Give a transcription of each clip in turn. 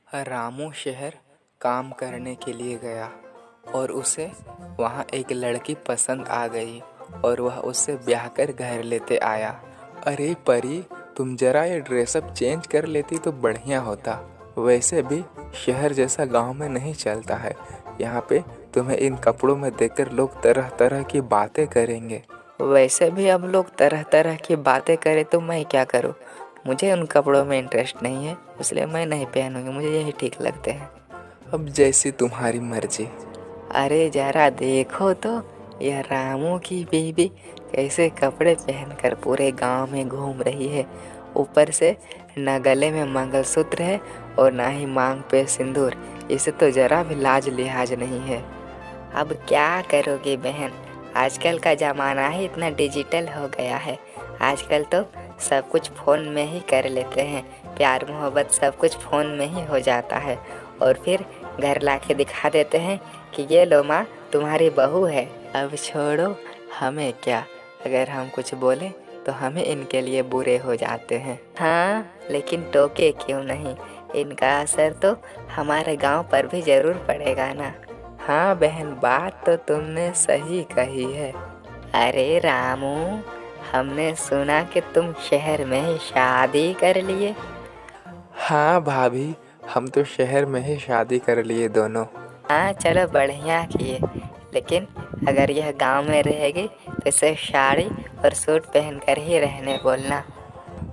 रामू शहर काम करने के लिए गया और उसे वहाँ एक लड़की पसंद आ गई और वह उससे ब्याह कर घर लेते आया। अरे परी, तुम जरा ये ड्रेसअप चेंज कर लेती तो बढ़िया होता। वैसे भी शहर जैसा गांव में नहीं चलता है। यहाँ पे तुम्हें इन कपड़ों में देखकर लोग तरह तरह की बातें करेंगे। वैसे भी अब लोग तरह तरह की बातें करें तो मैं क्या करूं? मुझे उन कपड़ों में इंटरेस्ट नहीं है, इसलिए मैं नहीं पहनूंगी। मुझे यही ठीक लगते हैं। अब जैसी तुम्हारी मर्जी। अरे जरा देखो तो, यह रामू की बीवी कैसे कपड़े पहनकर पूरे गांव में घूम रही है। ऊपर से न गले में मंगलसूत्र है और ना ही मांग पे सिंदूर। इसे तो जरा भी लाज लिहाज नहीं है। अब क्या करोगे बहन, आजकल का ज़माना ही इतना डिजिटल हो गया है। आजकल तो सब कुछ फ़ोन में ही कर लेते हैं। प्यार मोहब्बत सब कुछ फ़ोन में ही हो जाता है और फिर घर लाके दिखा देते हैं कि ये लो माँ, तुम्हारी बहू है। अब छोड़ो, हमें क्या, अगर हम कुछ बोलें तो हमें इनके लिए बुरे हो जाते हैं। हाँ, लेकिन टोके क्यों नहीं, इनका असर तो हमारे गांव पर भी ज़रूर पड़ेगा ना। हाँ बहन, बात तो तुमने सही कही है। अरे रामू, हमने सुना कि तुम शहर में ही शादी कर लिए। हाँ भाभी, हम तो शहर में ही शादी कर लिए दोनों। हाँ चलो, बढ़िया किए। लेकिन अगर यह गांव में रहेगी तो इसे साड़ी और सूट पहनकर ही रहने बोलना।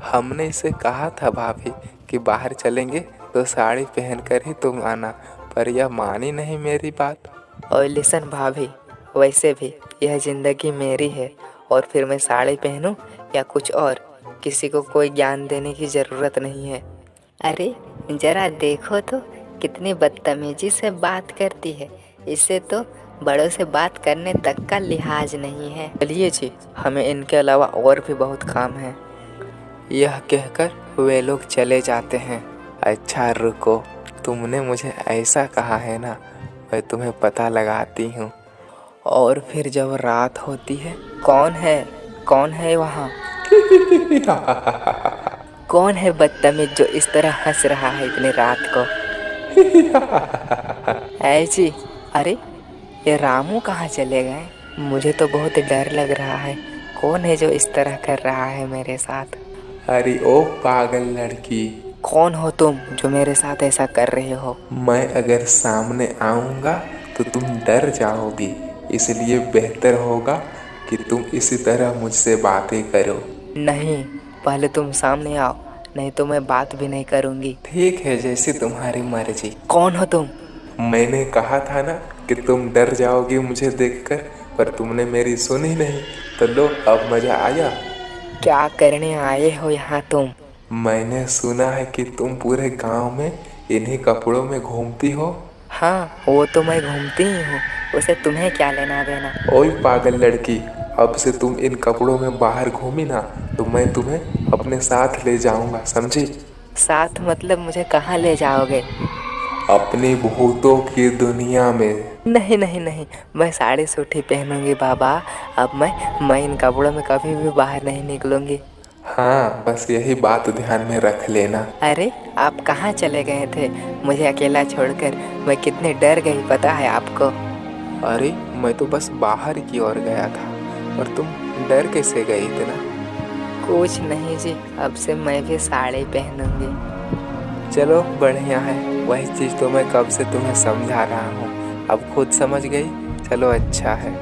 हमने इसे कहा था भाभी कि बाहर चलेंगे तो साड़ी पहनकर ही तुम आना, पर यह मानी नहीं मेरी बात। और लिसन भाभी, वैसे भी यह ज़िंदगी मेरी है और फिर मैं साड़ी पहनूं या कुछ और, किसी को कोई ज्ञान देने की ज़रूरत नहीं है। अरे जरा देखो तो, कितनी बदतमीजी से बात करती है। इससे तो बड़ों से बात करने तक का लिहाज नहीं है। चलिए जी, हमें इनके अलावा और भी बहुत काम है। यह कहकर वे लोग चले जाते हैं। अच्छा रुको, तुमने मुझे ऐसा कहा है ना, मैं तुम्हें पता लगाती हूँ। और फिर जब रात होती है, कौन है वहाँ? कौन है बदतमीज जो इस तरह हंस रहा है इतनी रात को? ऐसी, अरे ये रामू कहाँ चले गए? मुझे तो बहुत डर लग रहा है। कौन है जो इस तरह कर रहा है मेरे साथ? अरे ओ पागल लड़की, कौन हो तुम जो मेरे साथ ऐसा कर रहे हो? मैं अगर सामने आऊँगा तो तुम डर जाओगी, इसलिए बेहतर होगा कि तुम इसी तरह मुझसे बातें करो। नहीं, पहले तुम सामने आओ, नहीं तो मैं बात भी नहीं करूँगी। ठीक है, जैसी तुम्हारी मर्जी। कौन हो तुम? मैंने कहा था ना कि तुम डर जाओगी मुझे देखकर, पर तुमने मेरी सुनी नहीं। तो लो, अब मजा आया। क्या करने आए हो यहाँ तुम? मैंने सुना है कि तुम पूरे गांव में इन्हीं कपड़ों में घूमती हो। हाँ, वो तो मैं घूमती ही हूँ, उसे तुम्हें क्या लेना देना? ओए पागल लड़की, अब से तुम इन कपड़ों में बाहर घूमी ना तो मैं तुम्हें अपने साथ ले जाऊंगा, समझी? साथ मतलब मुझे कहाँ ले जाओगे? अपनी भूतों की दुनिया में। नहीं नहीं नहीं, मैं साड़ी सूट ही पहनूंगी बाबा। अब मैं इन कपड़ों में कभी भी बाहर नहीं निकलूंगी। हाँ, बस यही बात ध्यान में रख लेना। अरे आप कहाँ चले गए थे मुझे अकेला छोड़कर? मैं कितने डर गई पता है आपको? अरे मैं तो बस बाहर की ओर गया था, और तुम डर कैसे गई इतना? कुछ नहीं जी, अब से मैं भी साड़ी पहनूंगी। चलो बढ़िया है, वही चीज़ तो मैं कब से तुम्हें समझा रहा हूँ, अब खुद समझ गई। चलो अच्छा है।